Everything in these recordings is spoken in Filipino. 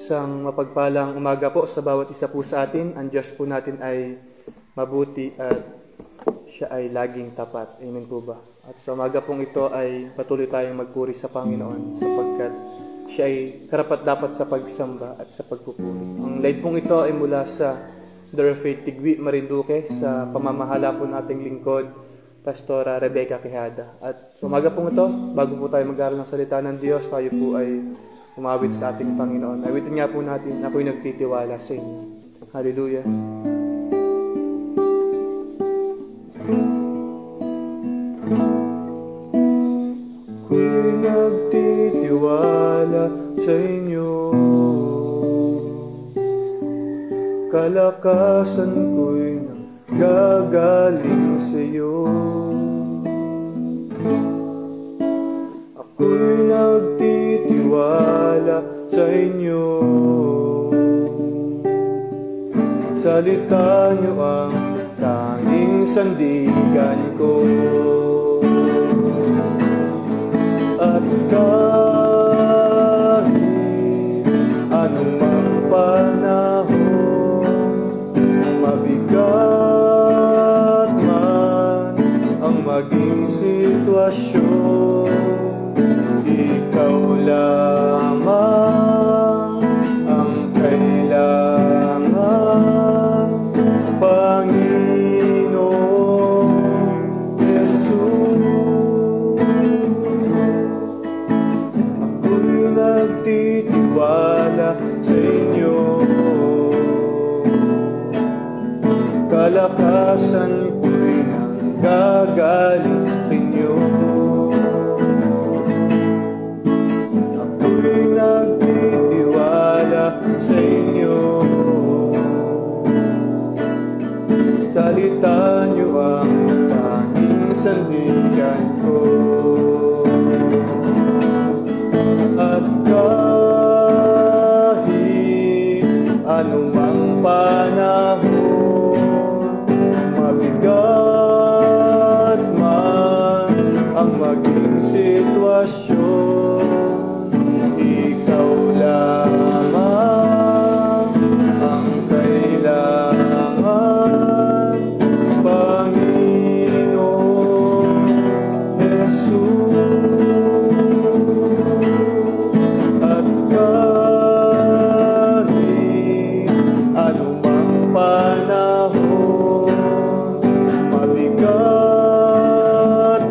Isang mapagpalang umaga po sa bawat isa po sa atin. Ang Diyos po natin ay mabuti at siya ay laging tapat. Amen po ba? At sa umaga pong ito ay patuloy tayong magpuri sa Panginoon sapagkat siya ay karapat-dapat sa pagsamba at sa pagpupuri. Ang live pong ito ay mula sa The Faith Tigwi, Marinduque sa pamamahala po nating lingkod, Pastora Rebecca Quijada. At sa umaga pong ito, bago po tayo mag-aaral ng salita ng Diyos, tayo po ay umawit sa ating Panginoon. Awitin nga po natin, ako'y nagtitiwala sa inyo. Hallelujah. Ako'y nagtitiwala sa inyo, kalakasan ko'y nanggagaling sa iyo. Ako'y nagtitiwala sa inyo, salita niyo ang tanging sandigan ko. At kahit anumang panahon, mabigat man ang maging sitwasyon, ikaw lamang ang kailangan, Panginoong Jesus. Ako'y nagtitiwala sa inyo, kalakasan ko'y nanggagaling sa inyo. Nagtitiwala sa inyo, salita niyo ang tanging sandigan ko. At kahit anumang panahon, mabigat man ang maging sitwasyon, ikaw lamang ang kailangan, Panginoong Jesus. At kahit anumang panahon, mabigat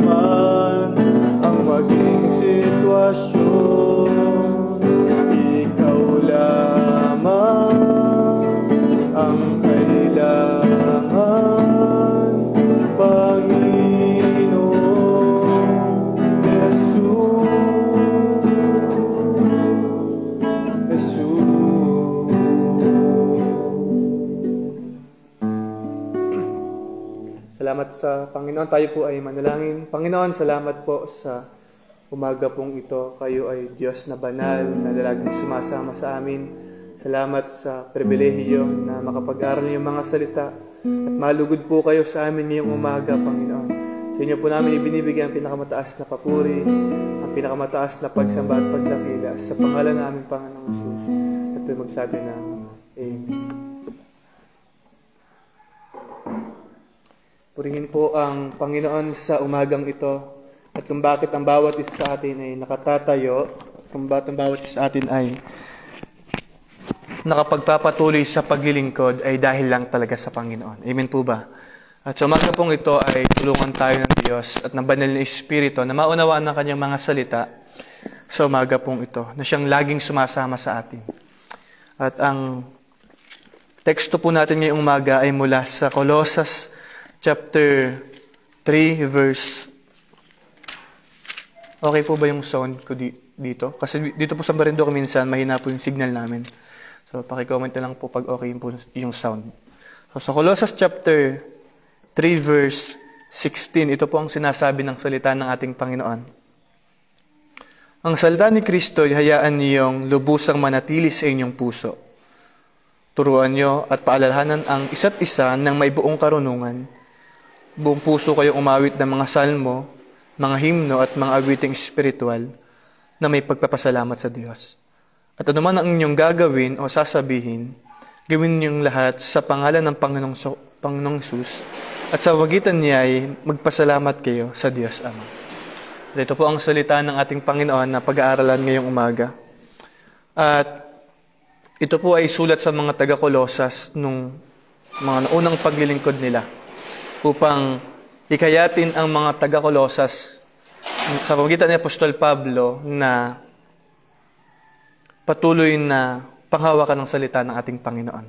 man ang maging sitwasyon, ikaw lamang ang kailangan, Panginoong Jesus. Jesus. Salamat sa Panginoon. Tayo po ay manalangin. Panginoon, salamat po sa umaga pong ito. Kayo ay Diyos na banal, na laging sumasama sa amin. Salamat sa pribilehiyo na makapag-aral yung mga salita at malugod po kayo sa amin ngayong umaga, Panginoon. Sa inyo po namin ibinibigay ang pinakamataas na papuri, ang pinakamataas na pagsamba at pagdakila sa pangalan namin, Panginoong Jesus. At ito'y magsabi na Amen. Puringin po ang Panginoon sa umagang ito at kung bakit ang bawat isa sa atin ay nakatatayo, kung bakit ang bawat isa sa atin ay nakapagpapatuloy sa paglilingkod ay dahil lang talaga sa Panginoon. Amen po ba? At sa umaga pong ito ay tulungan tayo ng Diyos at ng banal na Espiritu na maunawaan ng kanyang mga salita sa umaga pong ito, na siyang laging sumasama sa atin. At ang teksto po natin ngayong umaga ay mula sa Colossus chapter 3 verse. Okay po ba yung sound ko dito? Kasi dito po sa Marinduque minsan mahina po yung signal namin. So paki-comment na lang po pag okay po yung sound. So sa Colossus chapter 3 verse 16, ito po ang sinasabi ng salita ng ating Panginoon. Ang salita ni Kristo ay hayaan niyong lubusang manatili sa inyong puso. Turuan niyo at paalalahanan ang isa't isa ng may buong karunungan. Buong puso kayong umawit ng mga salmo, mga himno at mga awiting espiritual na may pagpapasalamat sa Diyos. At anuman ang inyong gagawin o sasabihin, gawin niyong lahat sa pangalan ng Panginoong Hesus, at sa pagitan niya ay magpasalamat kayo sa Diyos Ama. At ito po ang salita ng ating Panginoon na pag-aaralan ngayong umaga. At ito po ay sulat sa mga taga-Kolosas nung mga unang paglilingkod nila upang hikayatin ang mga taga-Kolosas sa pamagitan ni Apostol Pablo na patuloy na panghawakan ng salita ng ating Panginoon.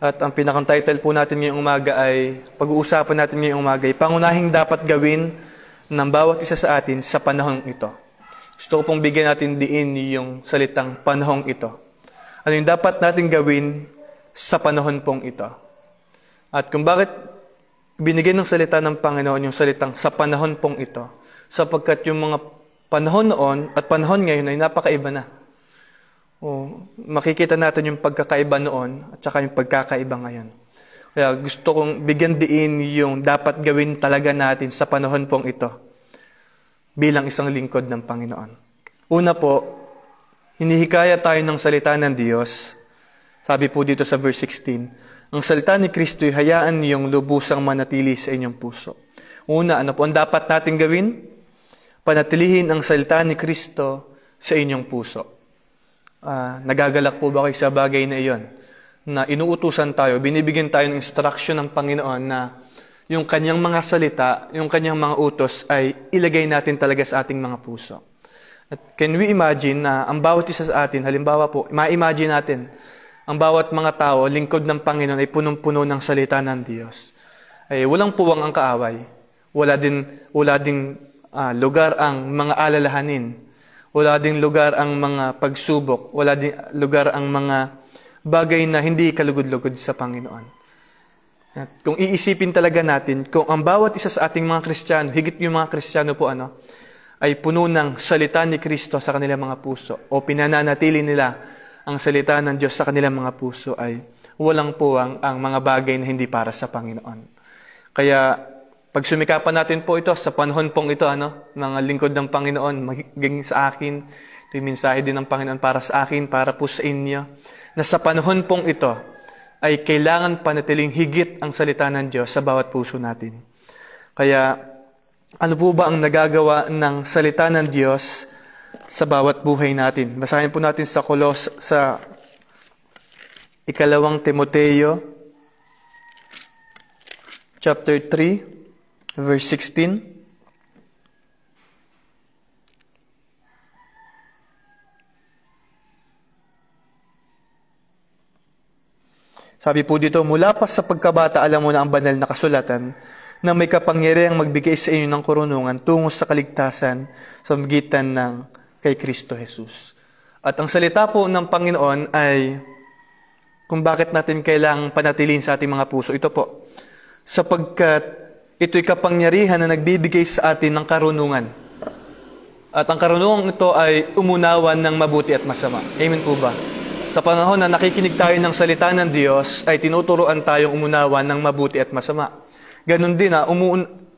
At ang pinakang title po natin ngayong umaga ay, pag-uusapan natin ngayong umaga ay pangunahing dapat gawin ng bawat isa sa atin sa panahong ito. Gusto ko pong bigyan natin diin yung salitang panahong ito. Ano yung dapat natin gawin sa panahon pong ito? At kung bakit binigyan ng salita ng Panginoon yung salitang sa panahon pong ito, sapagkat yung mga panahon noon at panahon ngayon ay napakaiba na. Makikita natin yung pagkakaiba noon at saka yung pagkakaiba ngayon. Kaya gusto kong bigyan diin yung dapat gawin talaga natin sa panahon pong ito bilang isang lingkod ng Panginoon. Una po, hinihikaya tayo ng salita ng Diyos. Sabi po dito sa verse 16, ang salita ni Kristo ay hayaan niyong lubusang manatili sa inyong puso. Una, ano po ang dapat natin gawin? Panatilihin ang salita ni Kristo sa inyong puso. Nagagalak po ba kayo sa bagay na iyon? Na inuutusan tayo, binibigyan tayo ng instruction ng Panginoon na yung kanyang mga salita, yung kanyang mga utos ay ilagay natin talaga sa ating mga puso. At can we imagine na ang bawat isa sa atin, halimbawa po, ma-imagine natin, ang bawat mga tao, lingkod ng Panginoon ay punong-puno ng salita ng Diyos. Ay walang puwang ang kaaway. Wala ding lugar ang mga alalahanin. Wala ding lugar ang mga pagsubok. Wala ding lugar ang mga bagay na hindi kalugod-lugod sa Panginoon. At kung iisipin talaga natin, kung ang bawat isa sa ating mga Kristiyano, higit yung mga Kristiyano po ay puno ng salita ni Kristo sa kanilang mga puso o pinananatili nila ang salita ng Diyos sa kanilang mga puso, ay walang puwang ang mga bagay na hindi para sa Panginoon. Kaya pag sumikapan natin po ito sa panahon pong ito, mga lingkod ng Panginoon, magiging sa akin, ito yung mensahe din ng Panginoon para sa akin, para po sa inyo, na sa panahon pong ito ay kailangan panatiling higit ang salita ng Diyos sa bawat puso natin. Kaya ano po ba ang nagagawa ng salita ng Diyos sa bawat buhay natin? Basahin po natin sa ikalawang Timoteo, chapter 3, verse 16. Sabi po dito, mula pa sa pagkabata, alam mo na ang banal na kasulatan, na may kapangyarihang magbigay sa inyo ng karunungan tungo sa kaligtasan sa magitan ng kay Kristo Jesus. At ang salita po ng Panginoon ay kung bakit natin kailangang panatilin sa ating mga puso. Ito po, sapagkat ito'y kapangyarihan na nagbibigay sa atin ng karunungan. At ang karunungan ito ay umunawan ng mabuti at masama. Amen po ba? Sa panahon na nakikinig tayo ng salita ng Diyos, ay tinuturuan tayong umunawan ng mabuti at masama. Ganon din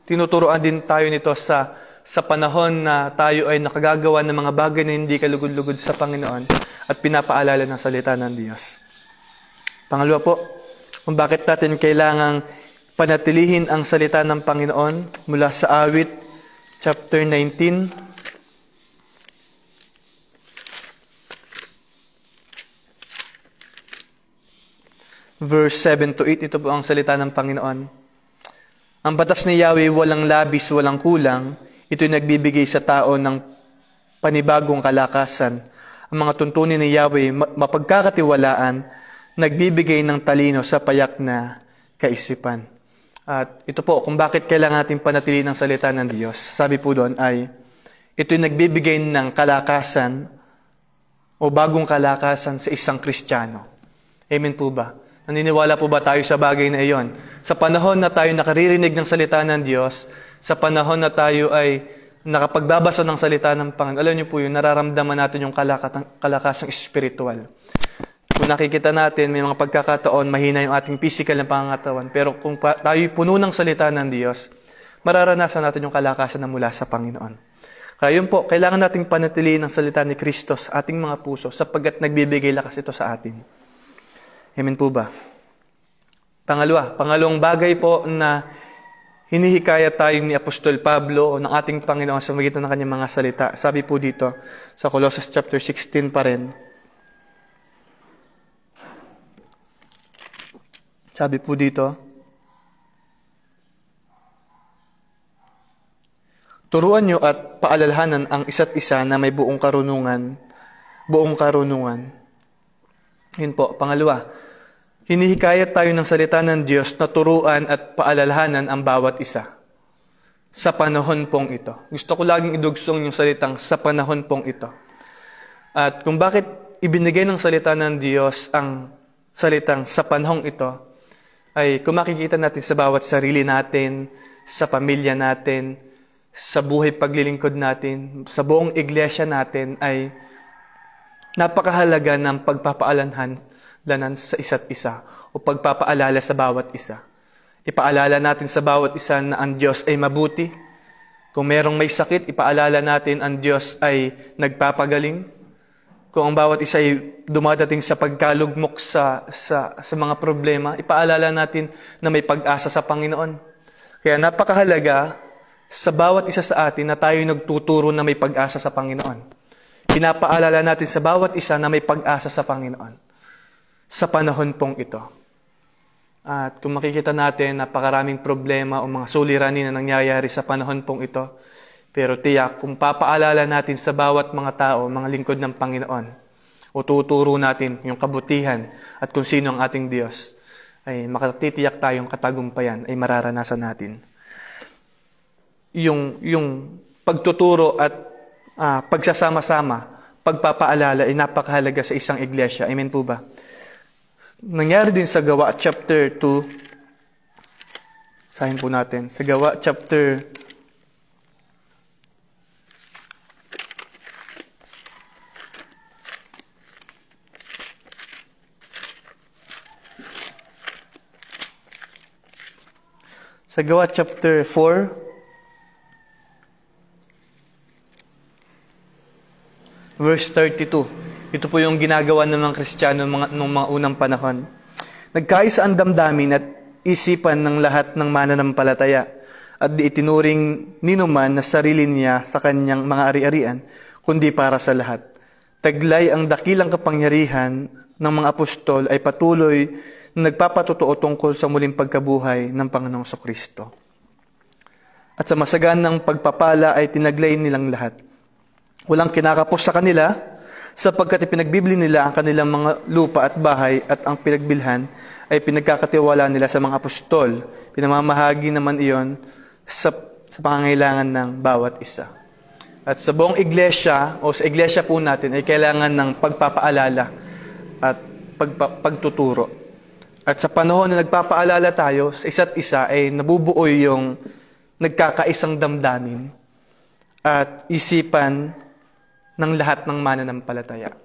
tinuturoan din tayo nito sa panahon na tayo ay nakagagawa ng mga bagay na hindi kalugod-lugod sa Panginoon at pinapaalala ng salita ng Diyos. Pangalawa po, kung bakit natin kailangang panatilihin ang salita ng Panginoon mula sa Awit, chapter 19, verse 7 to 8, ito po ang salita ng Panginoon. Ang batas ni Yahweh walang labis, walang kulang. Ito'y nagbibigay sa tao ng panibagong kalakasan. Ang mga tuntunin ni Yahweh mapagkakatiwalaan, nagbibigay ng talino sa payak na kaisipan. At ito po, kung bakit kailangan natin panatilihin ang salita ng Diyos, sabi po doon ay, ito'y nagbibigay ng kalakasan o bagong kalakasan sa isang Kristiyano. Amen po ba? Naniniwala po ba tayo sa bagay na iyon? Sa panahon na tayo nakaririnig ng salita ng Diyos, sa panahon na tayo ay nakapagbabasa ng salita ng Panginoon, alam niyo po yun, nararamdaman natin yung kalakasang espiritual. Kung nakikita natin, may mga pagkakataon, mahina yung ating physical na pangangatawan. Pero kung tayo puno ng salita ng Diyos, mararanasan natin yung kalakasan na mula sa Panginoon. Kaya yun po, kailangan nating panatilihin ang salita ni Kristo sa ating mga puso sapagkat nagbibigay lakas ito sa atin. Amen po ba? Pangalawang bagay po na hinihikayat tayong ni Apostol Pablo o ng ating Panginoon sa magitan ng kanyang mga salita. Sabi po dito sa Colossus chapter 16 pa rin. Sabi po dito, turuan nyo at paalalahanan ang isa't isa na may buong karunungan. Yun po, pangalawa. Hinihikayat tayo ng salita ng Diyos na turuan at paalalahanan ang bawat isa. Sa panahon pong ito. Gusto ko laging idugsong yung salitang sa panahon pong ito. At kung bakit ibinigay ng salita ng Diyos ang salitang sa panahong ito, ay kung makikita natin sa bawat sarili natin, sa pamilya natin, sa buhay paglilingkod natin, sa buong iglesia natin, ay napakahalaga ng pagpapaalalahanan sa isa't isa o pagpapaalala sa bawat isa. Ipaalala natin sa bawat isa na ang Diyos ay mabuti. Kung merong may sakit, ipaalala natin ang Diyos ay nagpapagaling. Kung ang bawat isa ay dumadating sa pagkalugmok sa mga problema, ipaalala natin na may pag-asa sa Panginoon. Kaya napakahalaga sa bawat isa sa atin na tayo nagtuturo na may pag-asa sa Panginoon. Pinapaalala natin sa bawat isa na may pag-asa sa Panginoon sa panahon pong ito. At kung makikita natin, napakaraming problema o mga suliranin na nangyayari sa panahon pong ito. Pero tiyak, kung papaalala natin sa bawat mga tao, mga lingkod ng Panginoon, o tuturo natin yung kabutihan at kung sino ang ating Diyos, ay makatitiyak tayong katagumpayan ay mararanasan natin. Yung pagtuturo at pagsasama-sama, pagpapaalala ay napakahalaga sa isang iglesia. Amen po ba? Nangyari din sa Gawa chapter 2. Sahin po natin. Sa Gawa chapter 4, verse 32. Ito po yung ginagawa ng mga Kristiyano noong mga unang panahon. Nagkaisa ang damdamin at isipan ng lahat ng mananampalataya at di itinuring ninuman na sarili niya sa kanyang mga ari-arian, kundi para sa lahat. Taglay ang dakilang kapangyarihan ng mga apostol ay patuloy na nagpapatotoo tungkol sa muling pagkabuhay ng Panginoong Kristo. At sa masaganang pagpapala ay tinaglay nilang lahat. Walang kinakapos sa kanila, sapagkat ipinagbibili nila ang kanilang mga lupa at bahay at ang pinagbilhan ay pinagkakatiwala nila sa mga apostol. Pinamamahagi naman iyon sa pangangailangan ng bawat isa. At sa buong iglesia, o sa iglesia po natin, ay kailangan ng pagpapaalala at pagtuturo. At sa panahon na nagpapaalala tayo sa isa't isa, ay nabubuo yung nagkakaisang damdamin at isipan ng lahat ng mananampalataya.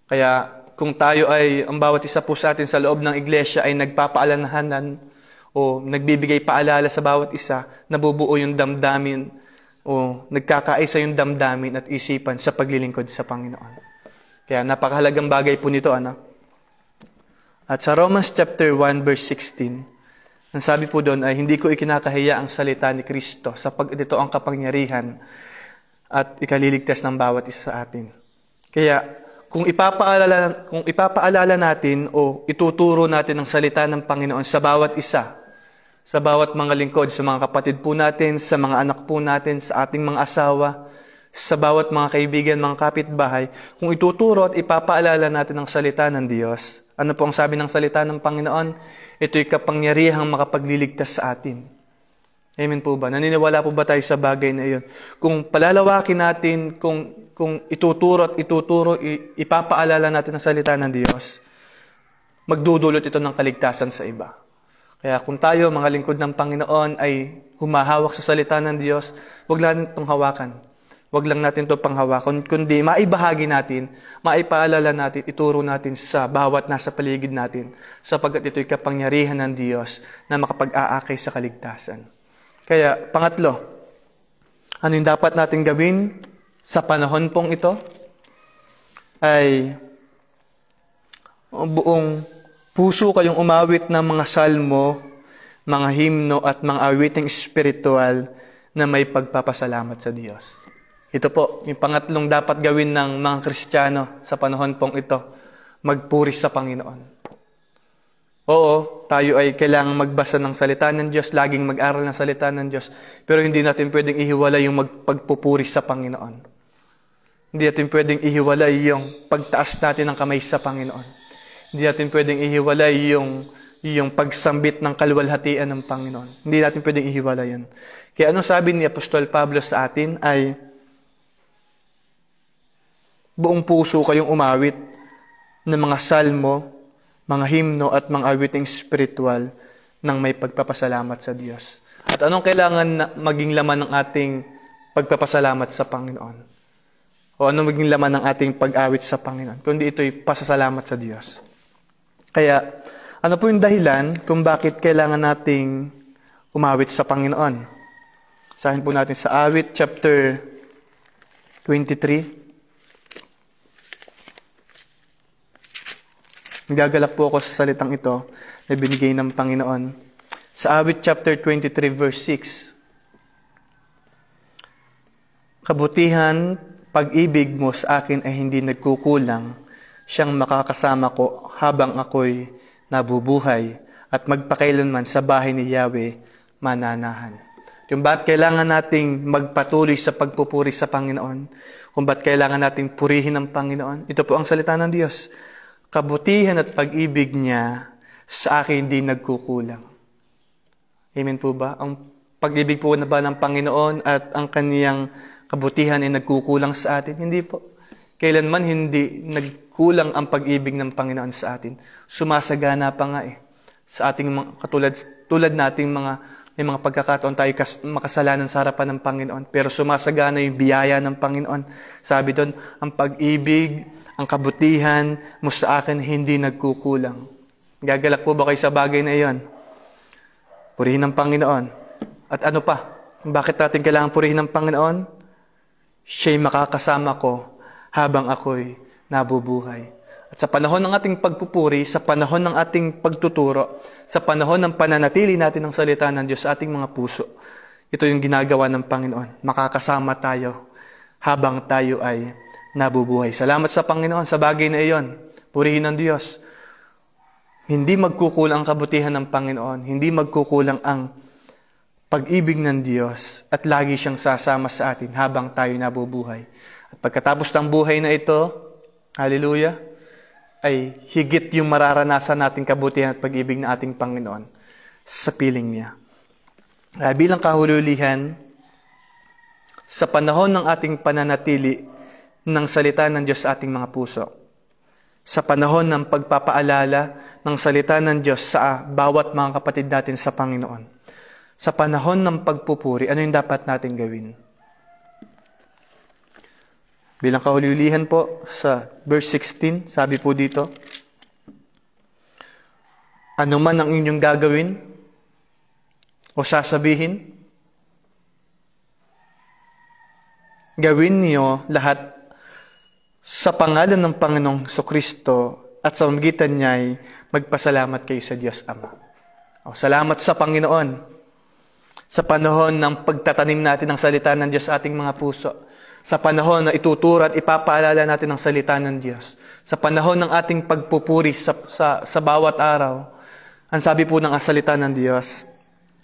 Kaya kung tayo ay, ang bawat isa po sa atin sa loob ng iglesia ay nagpapaalalahanan o nagbibigay paalala sa bawat isa, nabubuo yung damdamin o nagkakaisa yung damdamin at isipan sa paglilingkod sa Panginoon. Kaya napakahalagang bagay po nito, ano? At sa Romans chapter 1 verse 16, ang sabi po doon ay, hindi ko ikinakahiya ang salita ni Kristo sapagkat ito ang kapangyarihan at ikaliligtas ng bawat isa sa atin. Kaya, kung ipapaalala natin o ituturo natin ang salita ng Panginoon sa bawat isa, sa bawat mga lingkod, sa mga kapatid po natin, sa mga anak po natin, sa ating mga asawa, sa bawat mga kaibigan, mga kapitbahay, kung ituturo at ipapaalala natin ang salita ng Diyos, ano po ang sabi ng salita ng Panginoon? Ito'y kapangyarihang makapagliligtas sa atin. Amen po ba? Naniniwala po ba tayo sa bagay na iyon? Kung palalawakin natin, kung ituturo, ipapaalala natin ang salita ng Diyos, magdudulot ito ng kaligtasan sa iba. Kaya kung tayo, mga lingkod ng Panginoon, ay humahawak sa salita ng Diyos, huwag lang itong hawakan. Huwag lang natin ito panghawakan, kundi maibahagi natin, maipaalala natin, ituro natin sa bawat nasa paligid natin, sapagkat ito'y kapangyarihan ng Diyos na makapag-aakay sa kaligtasan. Kaya, pangatlo, Ano yung dapat natin gawin sa panahon pong ito? Ay buong puso kayong umawit ng mga salmo, mga himno at mga awiting espiritual na may pagpapasalamat sa Diyos. Ito po, yung pangatlong dapat gawin ng mga Kristiyano sa panahon pong ito, magpuri sa Panginoon. Oo, tayo ay kailangang magbasa ng salita ng Diyos, laging mag-aral ng salita ng Diyos, pero hindi natin pwedeng ihiwalay yung pagpupuri sa Panginoon. Hindi natin pwedeng ihiwalay yung pagtaas natin ng kamay sa Panginoon. Hindi natin pwedeng ihiwalay yung pagsambit ng kaluwalhatian ng Panginoon. Hindi natin pwedeng ihiwalay yun. Kaya ano sabi ni Apostol Pablo sa atin ay, buong puso kayong umawit ng mga salmo, mga himno at mga awiting spiritual ng may pagpapasalamat sa Diyos. At anong kailangan na maging laman ng ating pagpapasalamat sa Panginoon? O anong maging laman ng ating pag-awit sa Panginoon? Kundi ito'y pasasalamat sa Diyos. Kaya, ano po yung dahilan kung bakit kailangan nating umawit sa Panginoon? Sahin po natin sa Awit chapter 23. Nagagalak po ako sa salitang ito na binigay ng Panginoon. Sa Awit chapter 23 verse 6. Kabutihan, pag-ibig mo sa akin ay hindi nagkukulang. Siyang makakasama ko habang ako'y nabubuhay at magpakailanman sa bahay ni Yahweh mananahan. Kung ba't kailangan nating magpatuloy sa pagpupuri sa Panginoon, kung ba't kailangan nating purihin ang Panginoon, ito po ang salita ng Diyos. Kabutihan at pag-ibig niya sa akin hindi nagkukulang. Amen po ba? Ang pag-ibig po na ba ng Panginoon at ang kaniyang kabutihan ay nagkukulang sa atin? Hindi po. Kailanman hindi nagkulang ang pag-ibig ng Panginoon sa atin. Sumasagana pa nga sa ating tulad nating may mga pagkakataon tayo makasalanan sa harapan ng Panginoon. Pero sumasagana yung biyaya ng Panginoon. Sabi doon, ang pag-ibig, ang kabutihan mo sa akin hindi nagkukulang. Gagalak po ba kayo sa bagay na iyon? Purihin ng Panginoon. At ano pa? Bakit natin kailangan purihin ng Panginoon? Siya'y makakasama ko habang ako'y nabubuhay. At sa panahon ng ating pagpupuri, sa panahon ng ating pagtuturo, sa panahon ng pananatili natin ng salita ng Diyos sa ating mga puso, ito yung ginagawa ng Panginoon. Makakasama tayo habang tayo ay nabubuhay. Salamat sa Panginoon sa bagay na iyon. Purihin ng Diyos. Hindi magkukulang ang kabutihan ng Panginoon. Hindi magkukulang ang pag-ibig ng Diyos at lagi siyang sasama sa atin habang tayo nabubuhay. At pagkatapos ng buhay na ito, hallelujah, ay higit yung mararanasan nating kabutihan at pag-ibig ng ating Panginoon sa piling niya. Bilang kahululihan, sa panahon ng ating pananatili ng salita ng Diyos sa ating mga puso. Sa panahon ng pagpapaalala ng salita ng Diyos sa bawat mga kapatid natin sa Panginoon. Sa panahon ng pagpupuri, ano yung dapat natin gawin? Bilang kahulihan po, sa verse 16, sabi po dito, ano man ang inyong gagawin o sasabihin, gawin niyo lahat sa pangalan ng Panginoong Jesucristo at sa pamamagitan niya ay magpasalamat kayo sa Diyos Ama. Salamat sa Panginoon sa panahon ng pagtatanim natin ng salita ng Diyos sa ating mga puso. Sa panahon na ituturo at ipapaalala natin ang salita ng Diyos. Sa panahon ng ating pagpupuri sa bawat araw. Ang sabi po ng salita ng Diyos,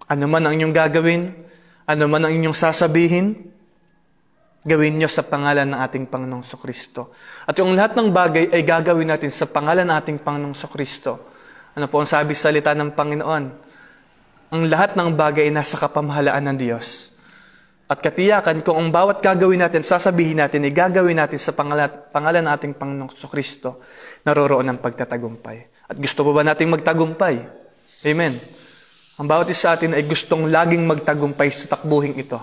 ano man ang inyong gagawin, ano man ang inyong sasabihin, gawin nyo sa pangalan ng ating Panginoong Jesucristo. At yung lahat ng bagay ay gagawin natin sa pangalan ng ating Panginoong Jesucristo. Ano po ang sabi sa salita ng Panginoon? Ang lahat ng bagay ay nasa kapamahalaan ng Diyos. At katiyakan kung ang bawat gagawin natin, sasabihin natin, ay gagawin natin sa pangalan ng ating Panginoong Jesucristo, naroroon ang pagtatagumpay. At gusto po ba nating magtagumpay? Amen. Ang bawat isa atin ay gustong laging magtagumpay sa takbuhing ito.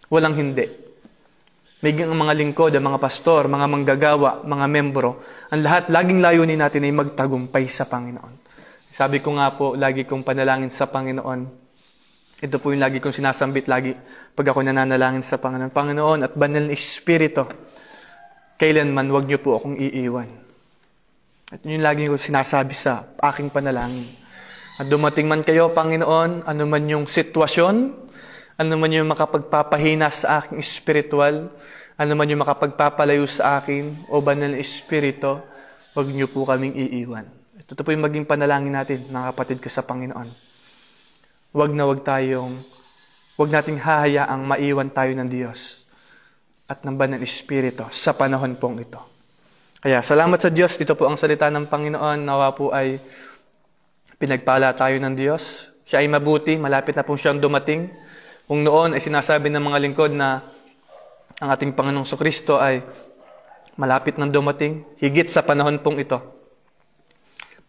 Walang hindi. Maging ang mga lingkod, ang mga pastor, mga manggagawa, mga membro, ang lahat, laging layunin natin ay magtagumpay sa Panginoon. Sabi ko nga po, lagi kong panalangin sa Panginoon, Ito po yung lagi kong sinasambit lagi pag ako nananalangin sa Panginoon. Panginoon at Banal na Espiritu, kailanman huwag niyo po akong iiwan. At yun yung lagi kong sinasabi sa aking panalangin. At dumating man kayo, Panginoon, ano man yung sitwasyon, ano man yung makapagpapahina sa aking espiritual, ano man yung makapagpapalayo sa akin, o Banal na Espiritu, huwag niyo po kaming iiwan. Ito po yung maging panalangin natin, mga kapatid ko sa Panginoon. Huwag nating hahayaang maiwan tayo ng Diyos at ng Banal na Espiritu sa panahon pong ito. Kaya salamat sa Diyos, ito po ang salita ng Panginoon, nawa po ay pinagpala tayo ng Diyos. Siya ay mabuti, malapit na po siyang dumating. Kung noon ay sinasabi ng mga lingkod na ang ating Panginoong Kristo ay malapit nang dumating, higit sa panahon pong ito.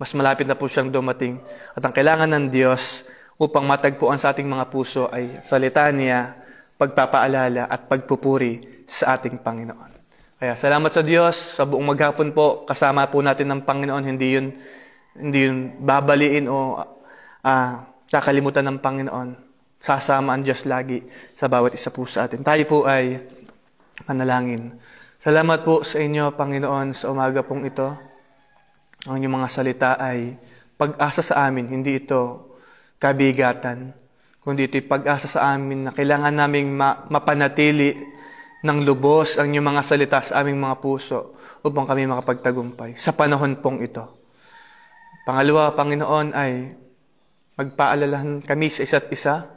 Mas malapit na po siyang dumating. At ang kailangan ng Diyos upang matagpuan sa ating mga puso ay salita niya, pagpapaalala at pagpupuri sa ating Panginoon. Kaya salamat sa Diyos, sa buong maghapon po, kasama po natin ng Panginoon, hindi yun babaliin o kakalimutan ng Panginoon. Sasama ang Diyos lagi sa bawat isa po sa atin. Tayo po ay manalangin. Salamat po sa inyo, Panginoon, sa umaga pong ito. Ang inyong mga salita ay pag-asa sa amin, hindi ito kabigatan, kundi ito'y pag-asa sa amin na kailangan naming mapanatili ng lubos ang inyong mga salita sa aming mga puso upang kami makapagtagumpay sa panahon pong ito. Pangalawa, Panginoon, ay magpaalalahan kami sa isa't isa,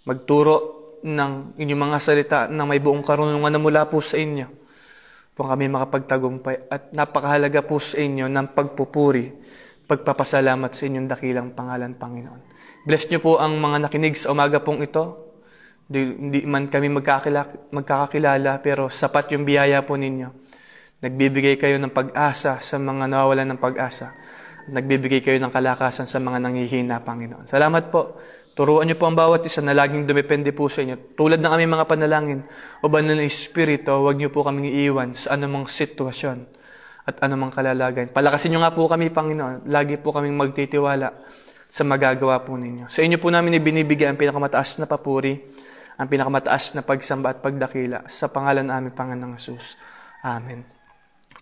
magturo ng inyong mga salita na may buong karunungan na mula po sa inyo upang kami makapagtagumpay at napakahalaga po sa inyo ng pagpupuri, pagpapasalamat sa inyong dakilang pangalan, Panginoon. Bless niyo po ang mga nakinig sa umaga pong ito. Hindi man kami magkakakilala, pero sapat yung biyaya po ninyo. Nagbibigay kayo ng pag-asa sa mga nawawalan ng pag-asa. Nagbibigay kayo ng kalakasan sa mga nanghihina, Panginoon. Salamat po. Turuan niyo po ang bawat isa na laging dumepende po sa inyo. Tulad ng aming mga panalangin, o Banal na Espiritu, huwag niyo po kaming iiwan sa anumang sitwasyon at anumang kalalagayan. Palakasin niyo nga po kami, Panginoon. Lagi po kaming magtitiwala sa magagawa po ninyo. Sa inyo po namin ibinibigay ang pinakamataas na papuri, ang pinakamataas na pagsamba at pagdakila sa pangalan namin, Panginoong Jesus. Amen.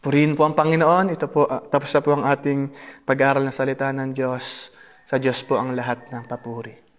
Purihin po ang Panginoon. Ito po, tapos na po ang ating pag-aaral ng salita ng Diyos. Sa Diyos po ang lahat ng papuri.